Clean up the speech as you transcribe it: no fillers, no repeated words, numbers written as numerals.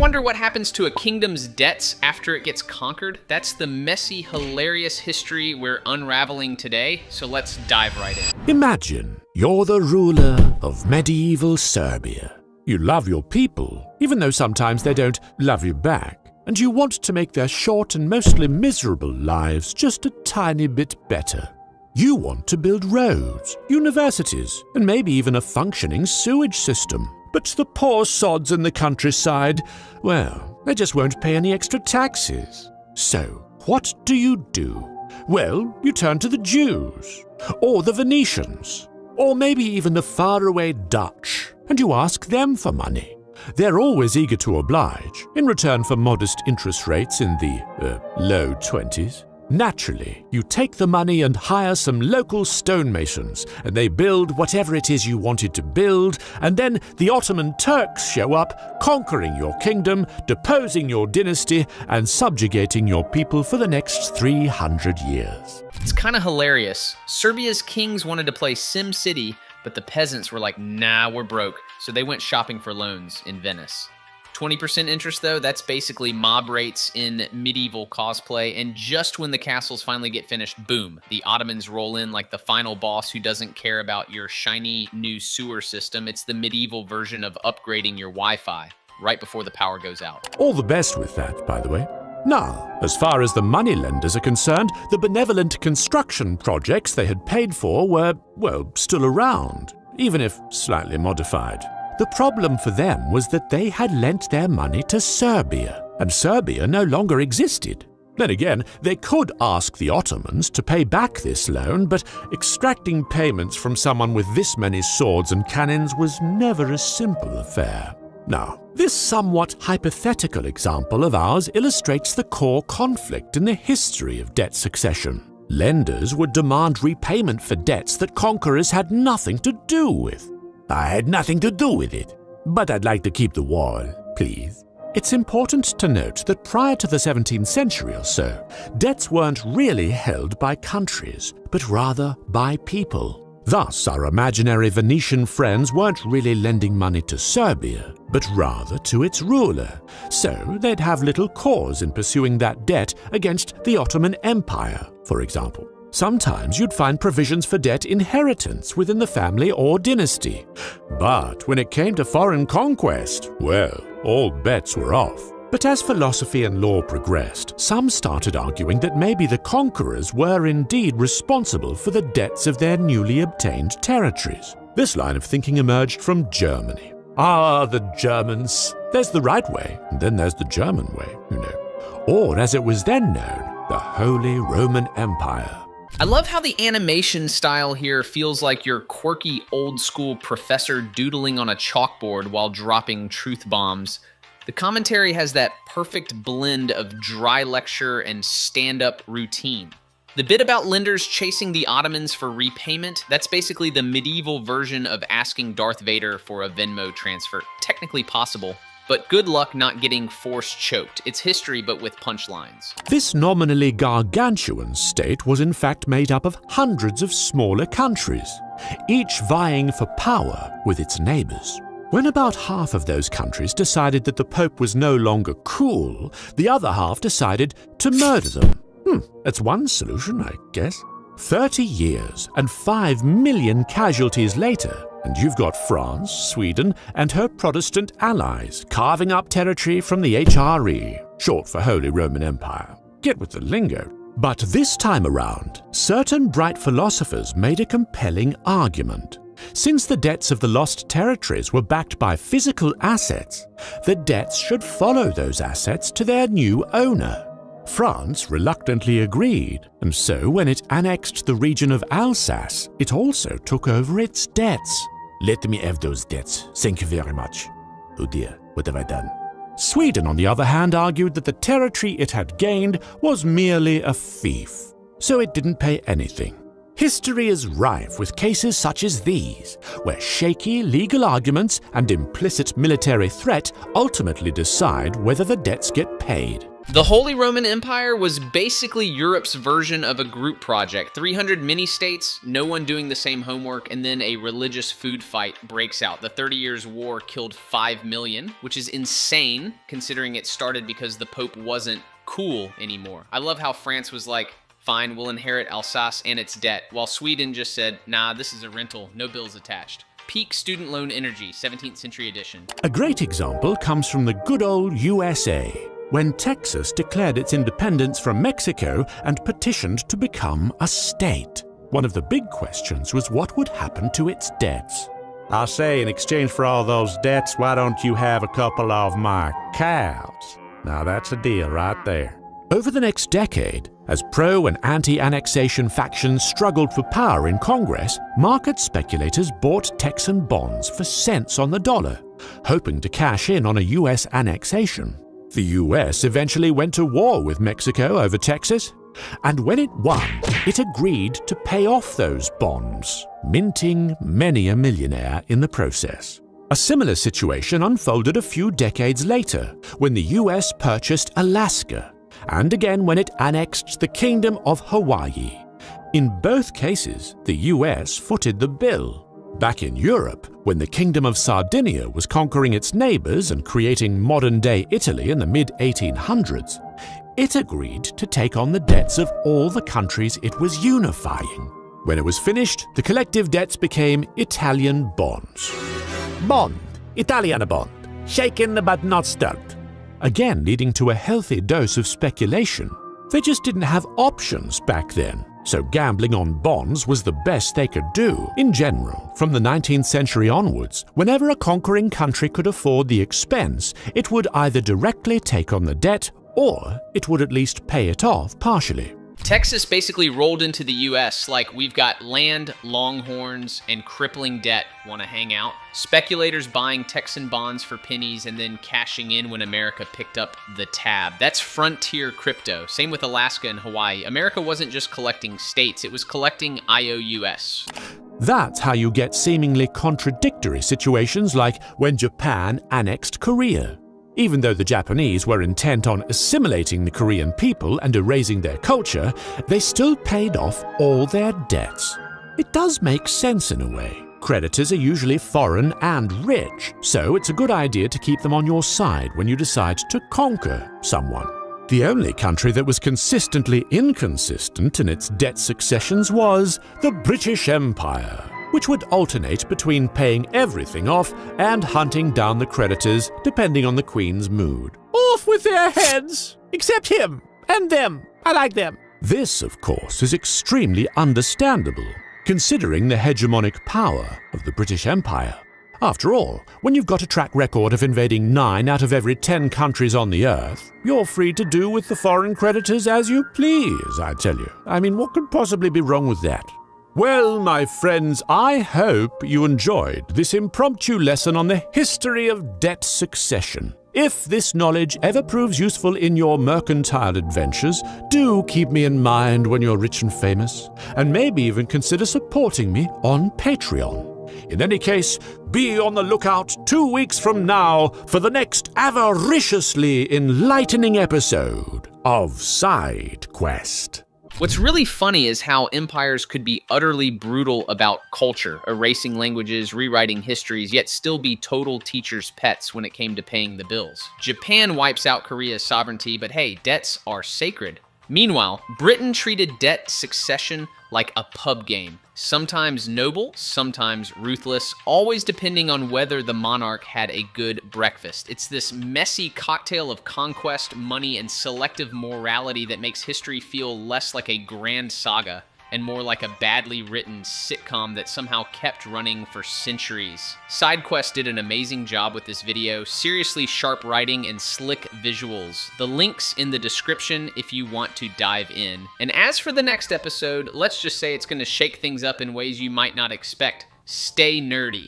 wonder what happens to a kingdom's debts after it gets conquered? That's the messy, hilarious history we're unraveling today, so let's dive right in. Imagine you're the ruler of medieval Serbia. You love your people, even though sometimes they don't love you back, and you want to make their short and mostly miserable lives just a tiny bit better. You want to build roads, universities, and maybe even a functioning sewage system. But the poor sods in the countryside, well, they just won't pay any extra taxes. So, what do? Well, you turn to the Jews, or the Venetians, or maybe even the faraway Dutch, and you ask them for money. They're always eager to oblige, in return for modest interest rates in the low 20s. Naturally, you take the money and hire some local stonemasons, and they build whatever it is you wanted to build, and then the Ottoman Turks show up, conquering your kingdom, deposing your dynasty, and subjugating your people for the next 300 years. It's kind of hilarious. Serbia's kings wanted to play Sim City, but the peasants were like, nah, we're broke, so they went shopping for loans in Venice. 20% interest, though, that's basically mob rates in medieval cosplay, and just when the castles finally get finished, boom, the Ottomans roll in like the final boss who doesn't care about your shiny new sewer system. It's the medieval version of upgrading your Wi-Fi right before the power goes out. All the best with that, by the way. Now, as far as the moneylenders are concerned, the benevolent construction projects they had paid for were, well, still around, even if slightly modified. The problem for them was that they had lent their money to Serbia, and Serbia no longer existed. Then again, they could ask the Ottomans to pay back this loan, but extracting payments from someone with this many swords and cannons was never a simple affair. Now, this somewhat hypothetical example of ours illustrates the core conflict in the history of debt succession. Lenders would demand repayment for debts that conquerors had nothing to do with. I had nothing to do with it, but I'd like to keep the wall, please. It's important to note that prior to the 17th century or so, debts weren't really held by countries, but rather by people. Thus, our imaginary Venetian friends weren't really lending money to Serbia, but rather to its ruler, so they'd have little cause in pursuing that debt against the Ottoman Empire, for example. Sometimes you'd find provisions for debt inheritance within the family or dynasty. But when it came to foreign conquest, well, all bets were off. But as philosophy and law progressed, some started arguing that maybe the conquerors were indeed responsible for the debts of their newly obtained territories. This line of thinking emerged from Germany. Ah, the Germans. There's the right way, and then there's the German way, you know. Or, as it was then known, the Holy Roman Empire. I love how the animation style here feels like your quirky old-school professor doodling on a chalkboard while dropping truth bombs. The commentary has that perfect blend of dry lecture and stand-up routine. The bit about lenders chasing the Ottomans for repayment, that's basically the medieval version of asking Darth Vader for a Venmo transfer. Technically possible, but good luck not getting force choked. It's history, but with punchlines. This nominally gargantuan state was in fact made up of hundreds of smaller countries, each vying for power with its neighbors. When about half of those countries decided that the Pope was no longer cool, the other half decided to murder them. That's one solution, I guess. 30 years and 5 million casualties later, and you've got France, Sweden, and her Protestant allies carving up territory from the HRE, short for Holy Roman Empire. Get with the lingo. But this time around, certain bright philosophers made a compelling argument. Since the debts of the lost territories were backed by physical assets, the debts should follow those assets to their new owner. France reluctantly agreed, and so when it annexed the region of Alsace, it also took over its debts. Let me have those debts, thank you very much. Oh dear, what have I done? Sweden, on the other hand, argued that the territory it had gained was merely a fief, so it didn't pay anything. History is rife with cases such as these, where shaky legal arguments and implicit military threat ultimately decide whether the debts get paid. The Holy Roman Empire was basically Europe's version of a group project. 300 mini-states, no one doing the same homework, and then a religious food fight breaks out. The 30 Years' War killed 5 million, which is insane, considering it started because the Pope wasn't cool anymore. I love how France was like, fine, we'll inherit Alsace and its debt, while Sweden just said, nah, this is a rental, no bills attached. Peak student loan energy, 17th century edition. A great example comes from the good old USA, when Texas declared its independence from Mexico and petitioned to become a state. One of the big questions was what would happen to its debts. I say, in exchange for all those debts, why don't you have a couple of my cows? Now that's a deal right there. Over the next decade, as pro- and anti-annexation factions struggled for power in Congress, market speculators bought Texan bonds for cents on the dollar, hoping to cash in on a U.S. annexation. The U.S. eventually went to war with Mexico over Texas, and when it won, it agreed to pay off those bonds, minting many a millionaire in the process. A similar situation unfolded a few decades later, when the U.S. purchased Alaska, and again when it annexed the Kingdom of Hawaii. In both cases, the U.S. footed the bill. Back in Europe, when the Kingdom of Sardinia was conquering its neighbors and creating modern-day Italy in the mid-1800s, it agreed to take on the debts of all the countries it was unifying. When it was finished, the collective debts became Italian bonds. Bond, Italiana bond, shaken but not stirred. Again leading to a healthy dose of speculation. They just didn't have options back then. So gambling on bonds was the best they could do. In general, from the 19th century onwards, whenever a conquering country could afford the expense, it would either directly take on the debt or it would at least pay it off partially. Texas basically rolled into the U.S. like we've got land, longhorns, and crippling debt. Want to hang out? Speculators buying Texan bonds for pennies and then cashing in when America picked up the tab. That's frontier crypto. Same with Alaska and Hawaii. America wasn't just collecting states, it was collecting IOUs. That's how you get seemingly contradictory situations like when Japan annexed Korea. Even though the Japanese were intent on assimilating the Korean people and erasing their culture, they still paid off all their debts. It does make sense in a way. Creditors are usually foreign and rich, so it's a good idea to keep them on your side when you decide to conquer someone. The only country that was consistently inconsistent in its debt successions was the British Empire, which would alternate between paying everything off and hunting down the creditors depending on the Queen's mood. Off with their heads! Except him and them. I like them. This, of course, is extremely understandable, considering the hegemonic power of the British Empire. After all, when you've got a track record of invading 9 out of every 10 countries on the earth, you're free to do with the foreign creditors as you please, I tell you. I mean, what could possibly be wrong with that? Well, my friends, I hope you enjoyed this impromptu lesson on the history of debt succession. If this knowledge ever proves useful in your mercantile adventures, do keep me in mind when you're rich and famous, and maybe even consider supporting me on Patreon. In any case, be on the lookout 2 weeks from now for the next avariciously enlightening episode of Side Quest. What's really funny is how empires could be utterly brutal about culture, erasing languages, rewriting histories, yet still be total teachers' pets when it came to paying the bills. Japan wipes out Korea's sovereignty, but hey, debts are sacred. Meanwhile, Britain treated debt succession like a pub game. Sometimes noble, sometimes ruthless, always depending on whether the monarch had a good breakfast. It's this messy cocktail of conquest, money, and selective morality that makes history feel less like a grand saga and more like a badly written sitcom that somehow kept running for centuries. SideQuest did an amazing job with this video, seriously sharp writing and slick visuals. The link's in the description if you want to dive in. And as for the next episode, let's just say it's going to shake things up in ways you might not expect. Stay nerdy.